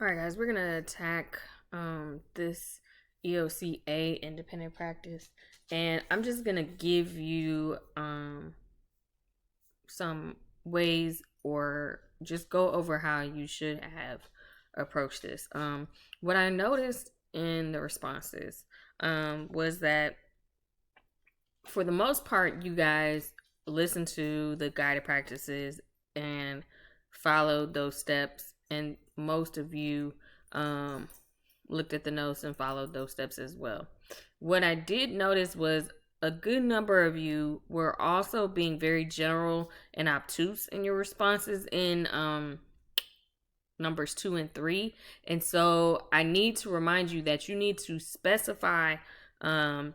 All right, guys, we're going to attack this EOC independent practice. And I'm just going to give you some ways or just go over how you should have approached this. What I noticed in the responses was that for the most part, you guys listened to the guided practices and followed those steps, and most of you looked at the notes and followed those steps as well. What I did notice was a good number of you were also being very general and obtuse in your responses in numbers 2 and 3. And so I need to remind you that you need to specify and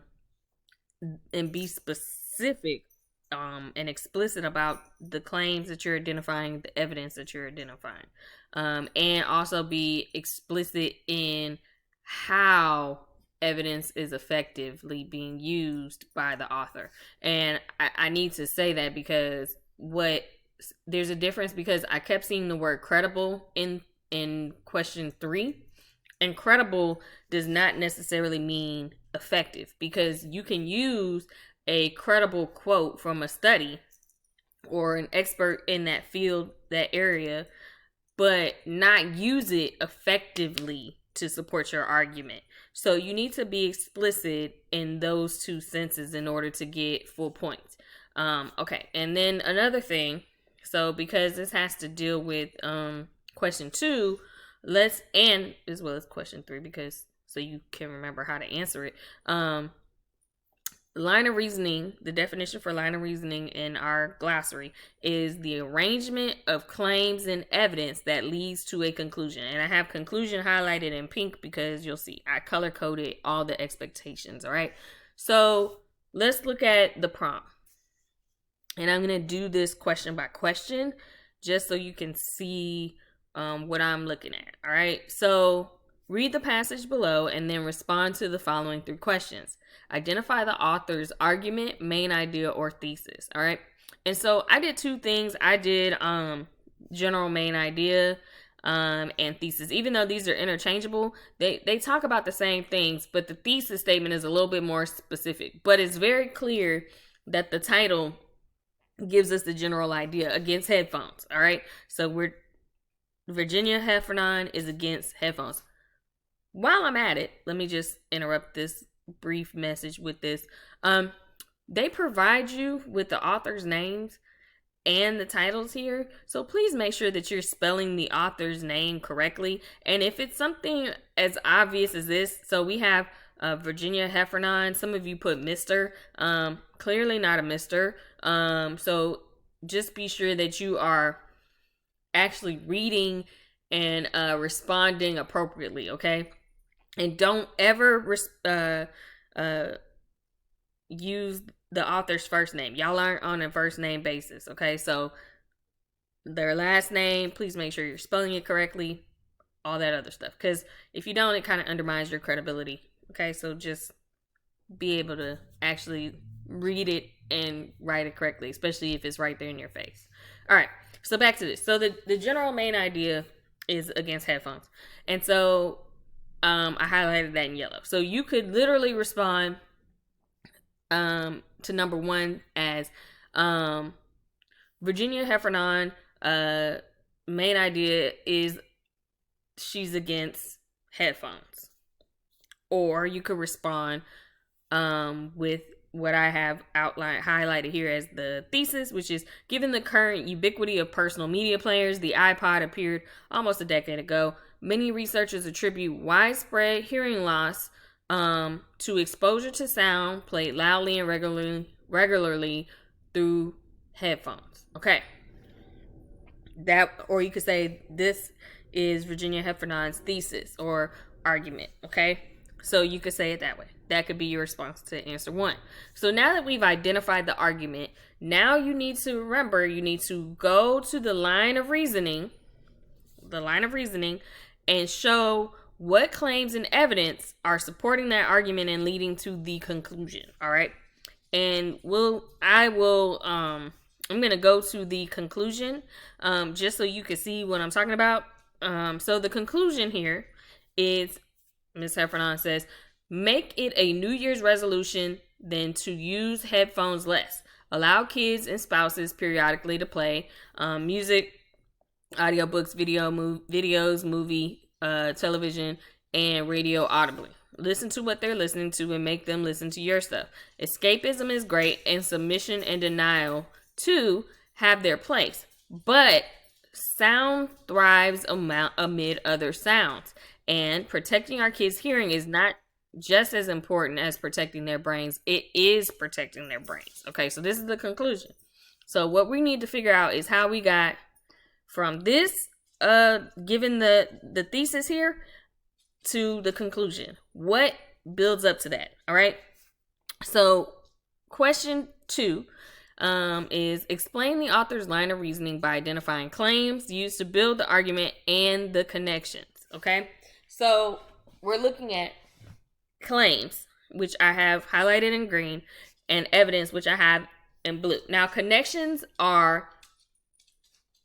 be specific and explicit about the claims that you're identifying, the evidence that you're identifying, and also be explicit in how evidence is effectively being used by the author. And I need to say that because there's a difference, because I kept seeing the word credible in question 3, and credible does not necessarily mean effective, because you can use a credible quote from a study or an expert in that field, that area, but not use it effectively to support your argument. So you need to be explicit in those two senses in order to get full points. Okay, and then another thing, so because this has to deal with question 2, and as well as question 3, because so you can remember how to answer it. Line of reasoning, the definition for line of reasoning in our glossary is the arrangement of claims and evidence that leads to a conclusion. And I have conclusion highlighted in pink because you'll see I color coded all the expectations. All right. So let's look at the prompt. And I'm going to do this question by question just so you can see what I'm looking at. All right. So read the passage below and then respond to the following 3 questions. Identify the author's argument, main idea, or thesis. All right. And so I did 2 things. I did general main idea and thesis. Even though these are interchangeable, they talk about the same things, but the thesis statement is a little bit more specific. But it's very clear that the title gives us the general idea: against headphones. All right. So Virginia Heffernan is against headphones. While I'm at it, let me just interrupt this brief message with this. They provide you with the author's names and the titles here, so please make sure that you're spelling the author's name correctly. And if it's something as obvious as this, so we have Virginia Heffernan, some of you put Mr. Clearly not a Mr. So just be sure that you are actually reading and responding appropriately, okay? And don't ever use the author's first name. Y'all aren't on a first name basis, okay? So their last name, please make sure you're spelling it correctly, all that other stuff. Because if you don't, it kind of undermines your credibility, okay? So just be able to actually read it and write it correctly, especially if it's right there in your face. All right, so back to this. So the general main idea is against headphones. And so I highlighted that in yellow. So you could literally respond to number 1 as Virginia Heffernan, main idea is she's against headphones. Or you could respond with what I have highlighted here as the thesis, which is: given the current ubiquity of personal media players, the iPod appeared almost a decade ago. Many researchers attribute widespread hearing loss to exposure to sound played loudly and regularly through headphones. Okay. Or you could say this is Virginia Heffernan's thesis or argument. Okay. So you could say it that way. That could be your response to answer 1. So now that we've identified the argument, now you need to remember, you need to go to the line of reasoning, and show what claims and evidence are supporting that argument and leading to the conclusion. All right. And I'm going to go to the conclusion just so you can see what I'm talking about. So the conclusion here is, Ms. Heffernan says, make it a New Year's resolution then to use headphones less. Allow kids and spouses periodically to play music, audiobooks, videos, movie, television, and radio audibly. Listen to what they're listening to and make them listen to your stuff. Escapism is great, and submission and denial too have their place. But sound thrives amid other sounds. And protecting our kids' hearing is not just as important as protecting their brains. It is protecting their brains. Okay, so this is the conclusion. So what we need to figure out is how we got from this, given the thesis here, to the conclusion. What builds up to that? All right. So question 2 is explain the author's line of reasoning by identifying claims used to build the argument and the connections. Okay. So we're looking at claims, which I have highlighted in green, and evidence, which I have in blue. Now, connections are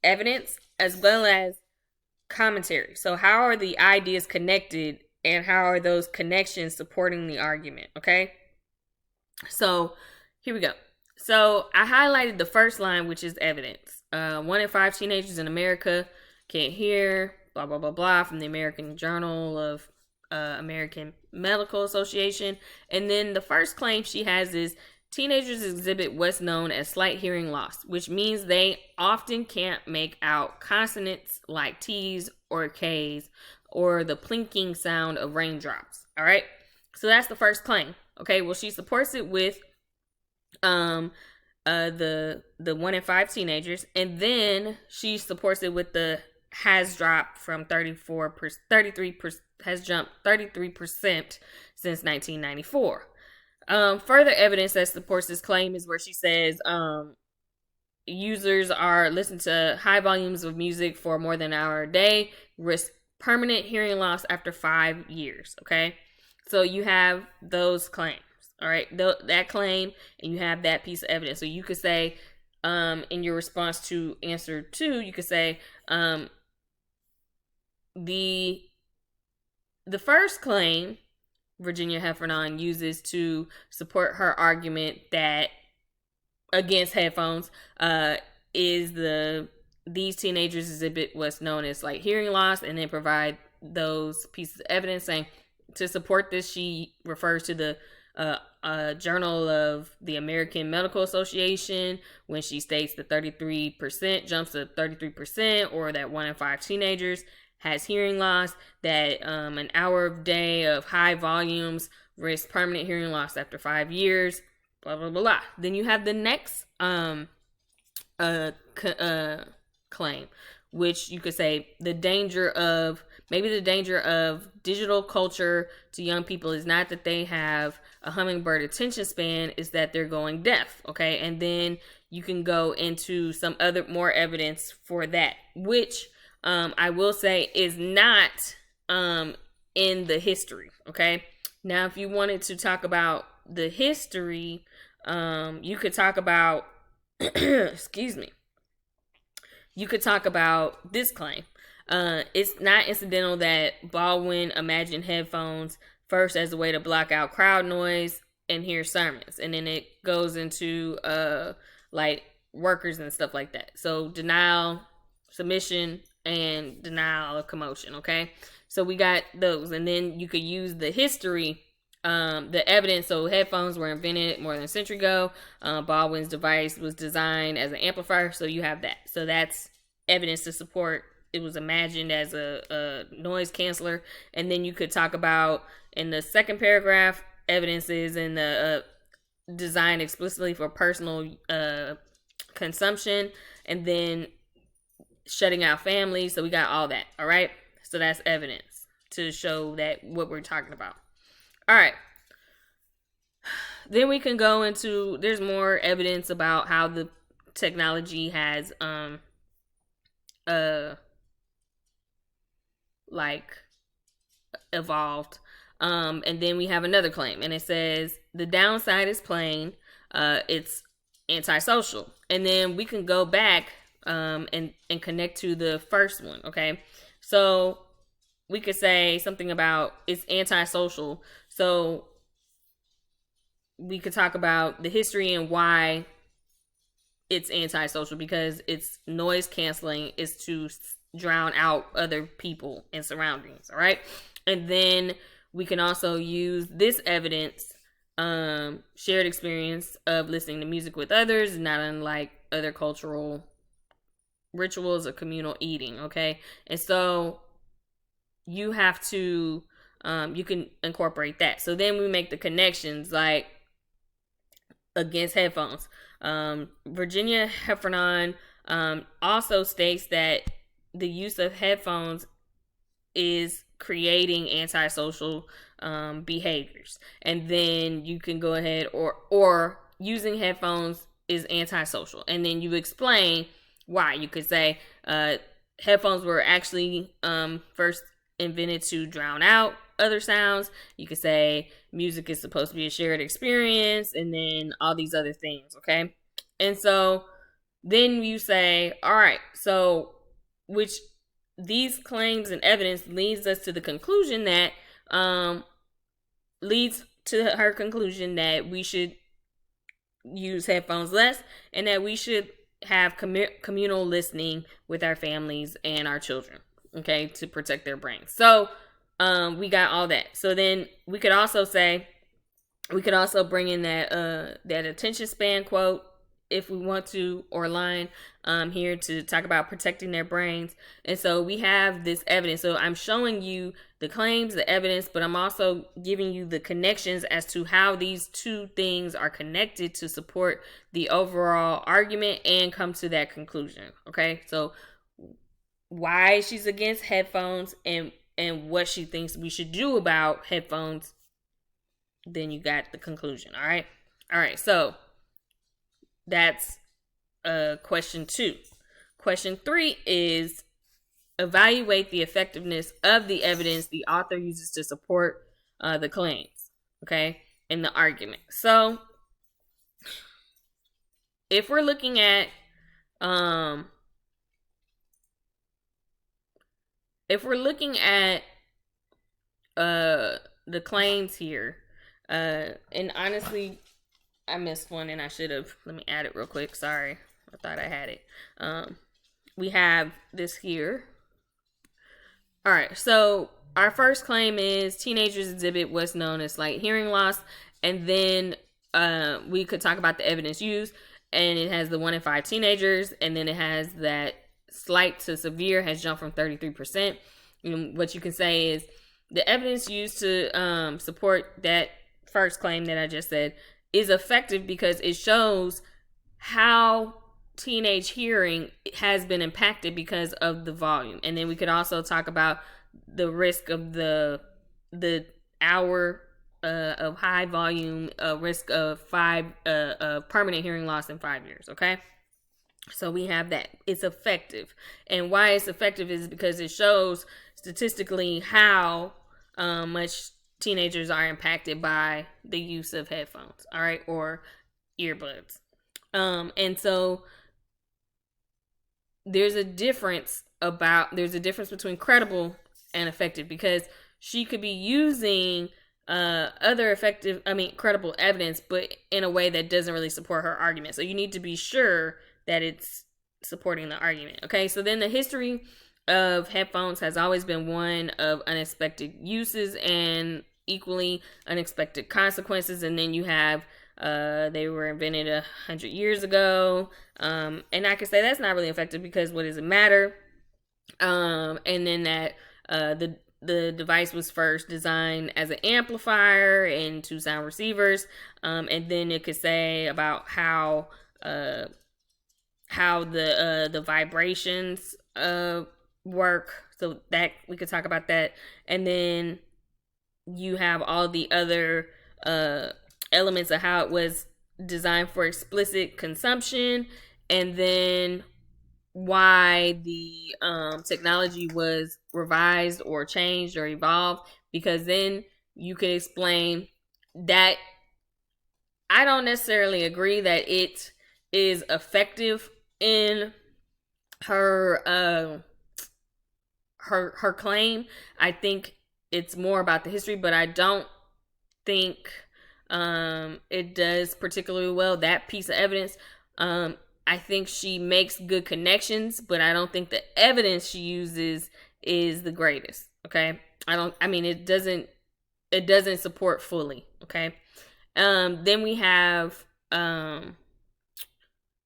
evidence as well as commentary. So how are the ideas connected, and how are those connections supporting the argument? Okay. So here we go. So I highlighted the first line, which is evidence. 1 in 5 teenagers in America can't hear, blah, blah, blah, blah, from the American Journal of American Medical Association. And then the first claim she has is teenagers exhibit what's known as slight hearing loss, which means they often can't make out consonants like T's or K's or the plinking sound of raindrops. All right. So that's the first claim. Okay. Well, she supports it with the 1 in 5 teenagers, and then she supports it with the has dropped from 33% has jumped 33% since 1994. Further evidence that supports this claim is where she says users are listening to high volumes of music for more than an hour a day risk permanent hearing loss after 5 years. Okay, so you have those claims. All right, that claim, and you have that piece of evidence. So you could say, in your response to answer 2, you could say, the first claim Virginia Heffernan uses to support her argument that against headphones is these teenagers exhibit what's known as like hearing loss, and then provide those pieces of evidence saying to support this. She refers to the Journal of the American Medical Association when she states that 33% jumps to 33%, or that 1 in 5 teenagers has hearing loss, that an hour a day of high volumes risk permanent hearing loss after 5 years, blah, blah, blah, blah. Then you have the next claim, which you could say the danger of digital culture to young people is not that they have a hummingbird attention span, is that they're going deaf. Okay. And then you can go into some other more evidence for that, which I will say is not in the history. Okay. Now, if you wanted to talk about the history, you could talk about, excuse me, you could talk about this claim. It's not incidental that Baldwin imagined headphones first as a way to block out crowd noise and hear sermons. And then it goes into like workers and stuff like that. So denial, submission, and denial of commotion. Okay. So we got those. And then you could use the history, the evidence. So headphones were invented more than a century ago. Baldwin's device was designed as an amplifier. So you have that. So that's evidence to support it was imagined as a noise canceller. And then you could talk about, in the second paragraph, evidences in the design explicitly for personal consumption, and then shutting out families. So we got all that. All right. So that's evidence to show that what we're talking about. All right. Then we can go into, there's more evidence about how the technology has like evolved. And then we have another claim, and it says the downside is plain, it's antisocial. And then we can go back and connect to the first one. Okay, So we could say something about it's antisocial. So we could talk about the history and why it's antisocial, because it's noise canceling is to drown out other people and surroundings. All right. And then we can also use this evidence, shared experience of listening to music with others, not unlike other cultural rituals or communal eating. Okay. And so you have to, you can incorporate that. So then we make the connections, like against headphones. Virginia Heffernan also states that the use of headphones is creating antisocial behaviors. And then you can go ahead, or using headphones is antisocial. And then you explain why. You could say headphones were actually first invented to drown out other sounds. You could say music is supposed to be a shared experience, and then all these other things. Okay. And so then you say, all right, so which these claims and evidence leads us to the conclusion that leads to her conclusion that we should use headphones less, and that we should have communal listening with our families and our children, okay, to protect their brains. So we got all that. So then we could also say, we could also bring in that that attention span quote if we want to, or line here to talk about protecting their brains. And so we have this evidence. So I'm showing you the claims, the evidence, but I'm also giving you the connections as to how these two things are connected to support the overall argument and come to that conclusion. Okay, so why she's against headphones and what she thinks we should do about headphones, then you got the conclusion. All right, so that's question 2. Question 3 is evaluate the effectiveness of the evidence the author uses to support the claims, okay, and the argument. So if we're looking at the claims here, and honestly, I missed one and I should have. Let me add it real quick. Sorry. I thought I had it. We have this here. All right. So our first claim is teenagers exhibit what's known as slight hearing loss. And then we could talk about the evidence used. And it has the 1 in 5 teenagers. And then it has that slight to severe has jumped from 33%. And what you can say is the evidence used to support that first claim that I just said is effective because it shows how teenage hearing has been impacted because of the volume. And then we could also talk about the risk of the hour of high volume, risk of permanent hearing loss in 5 years. Okay, so we have that. It's effective, and why it's effective is because it shows statistically how much teenagers are impacted by the use of headphones, all right, or earbuds. And so there's a difference between credible and effective, because she could be using credible evidence, but in a way that doesn't really support her argument. So you need to be sure that it's supporting the argument. Okay, so then the history of headphones has always been one of unexpected uses and equally unexpected consequences. And then you have they were invented 100 years ago, and I could say that's not really effective because what does it matter? And then that the device was first designed as an amplifier and 2 sound receivers, and then it could say about how the vibrations work, so that we could talk about that. And then you have all the other elements of how it was designed for explicit consumption, and then why the technology was revised or changed or evolved, because then you could explain that I don't necessarily agree that it is effective in her her claim. I think it's more about the history, but I don't think it does particularly well, that piece of evidence. I think she makes good connections, but I don't think the evidence she uses is the greatest. Okay. It doesn't support fully. Okay. Then we have,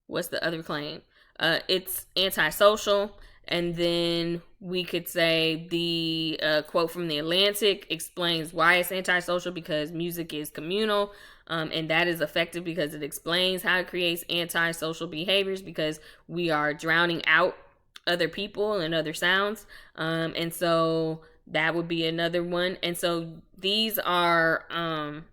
what's the other claim? It's antisocial. And then we could say the quote from the Atlantic explains why it's antisocial, because music is communal. And that is effective because it explains how it creates antisocial behaviors, because we are drowning out other people and other sounds. And so that would be another one. And so these are, and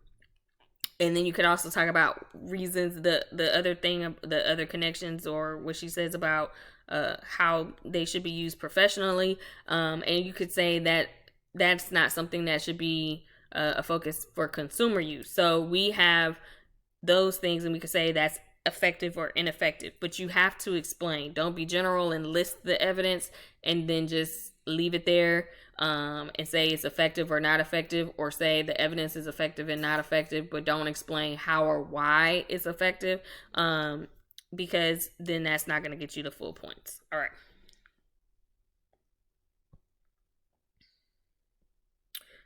then you could also talk about reasons, the other connections, or what she says about how they should be used professionally. And you could say that that's not something that should be a focus for consumer use. So we have those things, and we could say that's effective or ineffective, but you have to explain. Don't be general and list the evidence and then just leave it there, and say it's effective or not effective, or say the evidence is effective and not effective, but don't explain how or why it's effective. Because then that's not going to get you the full points. All right.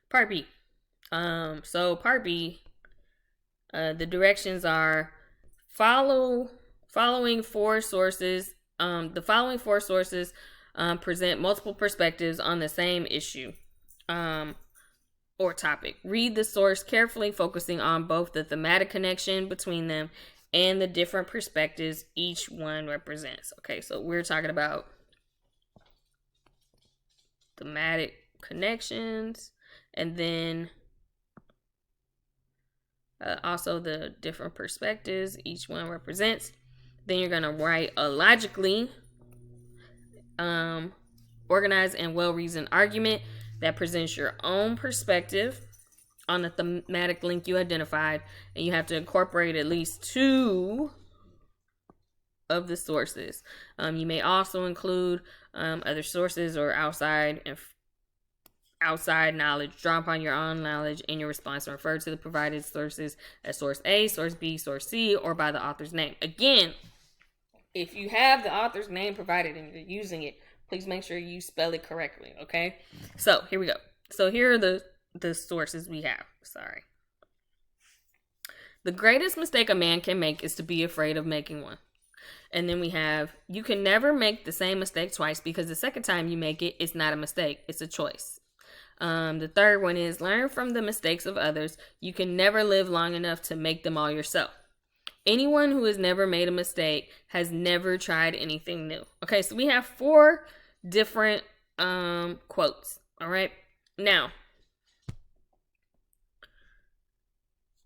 Part B. So part B, the directions are following four sources. The following four sources present multiple perspectives on the same issue or topic. Read the source carefully, focusing on both the thematic connection between them and the different perspectives each one represents. Okay, so we're talking about thematic connections, and then also the different perspectives each one represents. Then you're going to write a logically organized and well-reasoned argument that presents your own perspective on the thematic link you identified, and you have to incorporate at least two of the sources. You may also include other sources or outside knowledge. Draw upon your own knowledge in your response and refer to the provided sources as source A, source B, source C, or by the author's name. Again, if you have the author's name provided and you're using it, please make sure you spell it correctly, okay? So here we go. So here are the sources we have. Sorry. The greatest mistake a man can make is to be afraid of making one. And then we have, you can never make the same mistake twice, because the second time you make it, it's not a mistake, it's a choice. The third one is, learn from the mistakes of others. You can never live long enough to make them all yourself. Anyone who has never made a mistake has never tried anything new. Okay, so we have four different quotes. All right. Now,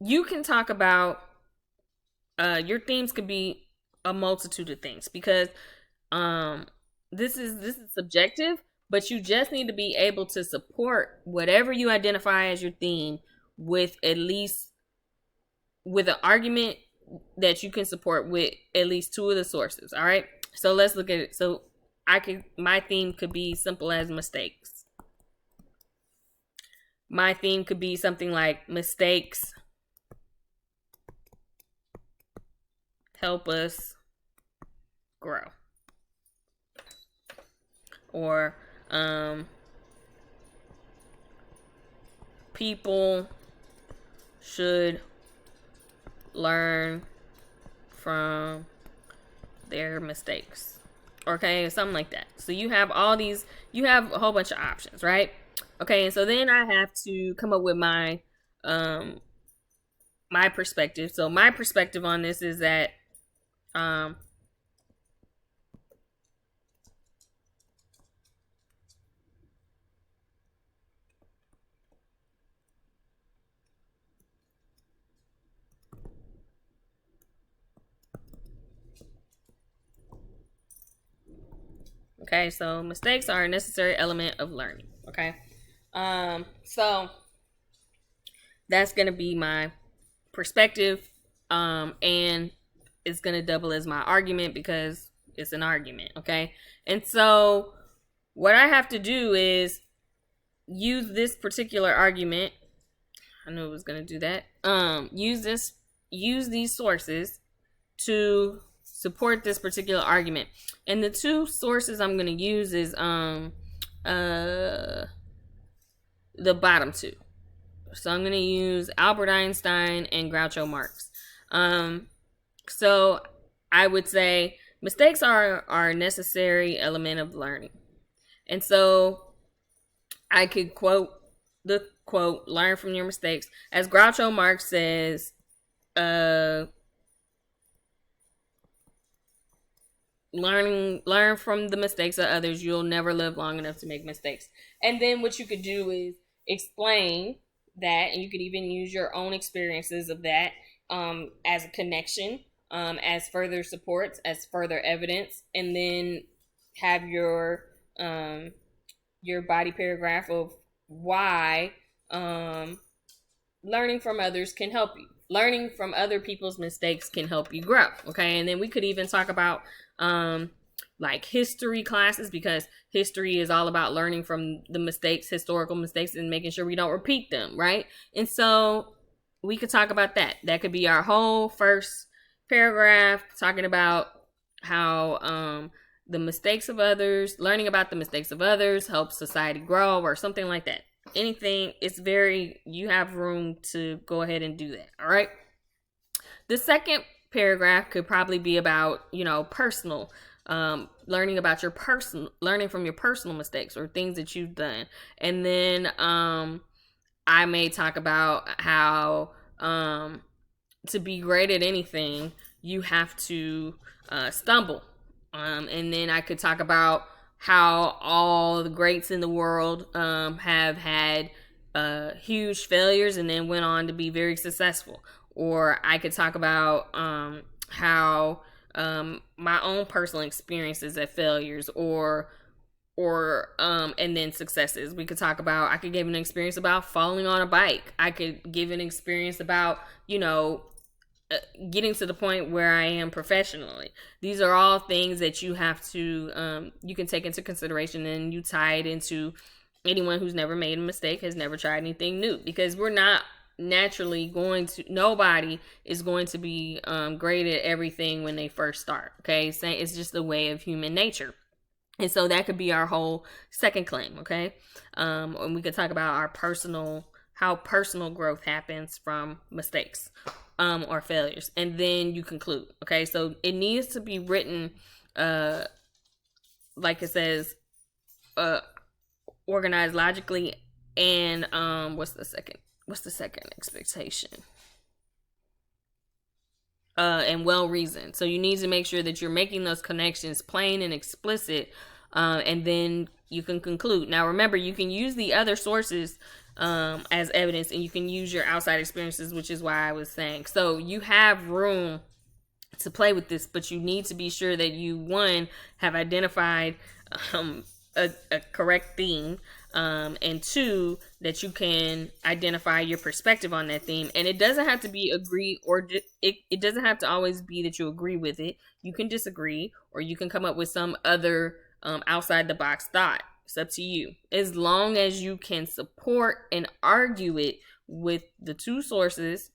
you can talk about your themes could be a multitude of things, because this is subjective, but you just need to be able to support whatever you identify as your theme with an argument that you can support with at least two of the sources. All right. So let's look at it. So my theme could be simple as mistakes. My theme could be something like mistakes help us grow. Or people should learn from their mistakes. Okay, something like that. So you have all these, you have a whole bunch of options, right? Okay, and so then I have to come up with my my perspective. So my perspective on this is that okay, so mistakes are a necessary element of learning. Okay. So that's gonna be my perspective. And it's gonna double as my argument because it's an argument. Okay. And so what I have to do is use this particular argument. I knew it was going to do that. Use these sources to support this particular argument. And the two sources I'm going to use is the bottom two. So I'm going to use Albert Einstein and Groucho Marx. So I would say mistakes are a necessary element of learning. And so I could quote the quote, learn from your mistakes. As Groucho Marx says, learn from the mistakes of others. You'll never live long enough to make mistakes. And then what you could do is explain that, and you could even use your own experiences of that as a connection, as further supports, as further evidence, and then have your body paragraph of why learning from others can help you. Learning from other people's mistakes can help you grow. Okay, and then we could even talk about like history classes, because history is all about learning from the mistakes, historical mistakes, and making sure we don't repeat them, right? And so we could talk about that. That could be our whole first paragraph, talking about how the mistakes of others, learning about the mistakes of others helps society grow, or something like that. Anything, you have room to go ahead and do that. All right. The second paragraph could probably be about, personal, learning from your personal mistakes or things that you've done. And then I may talk about how to be great at anything, you have to stumble. And then I could talk about how all the greats in the world have had huge failures and then went on to be very successful. Or I could talk about how my own personal experiences at failures or and then successes. I could give an experience about falling on a bike. I could give an experience about, getting to the point where I am professionally. These are all things that you have to, you can take into consideration, and you tie it into anyone who's never made a mistake, has never tried anything new, because we're not naturally nobody is going to be great at everything when they first start. Okay. So it's just the way of human nature. And so that could be our whole second claim. Okay. And we could talk about how personal growth happens from mistakes or failures, and then you conclude. Okay, so it needs to be written like it says, organized logically, and what's the second expectation, and well reasoned. So you need to make sure that you're making those connections plain and explicit, and then you can conclude. Now remember, you can use the other sources as evidence, and you can use your outside experiences, which is why I was saying. So you have room to play with this, but you need to be sure that you, one, have identified a correct theme, and two, that you can identify your perspective on that theme. And it doesn't have to be agree, or it doesn't have to always be that you agree with it. You can disagree, or you can come up with some other outside the box thought. It's up to you. As long as you can support and argue it with the two sources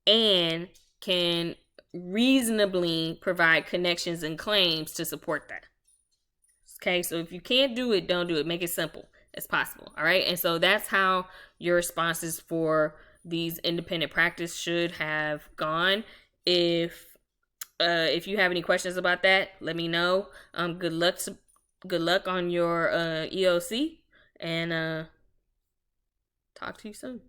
and can reasonably provide connections and claims to support that. Okay, so if you can't do it, don't do it. Make it simple as possible. All right, and so that's how your responses for these independent practice should have gone. If you have any questions about that, let me know. Good luck on your EOC, and talk to you soon.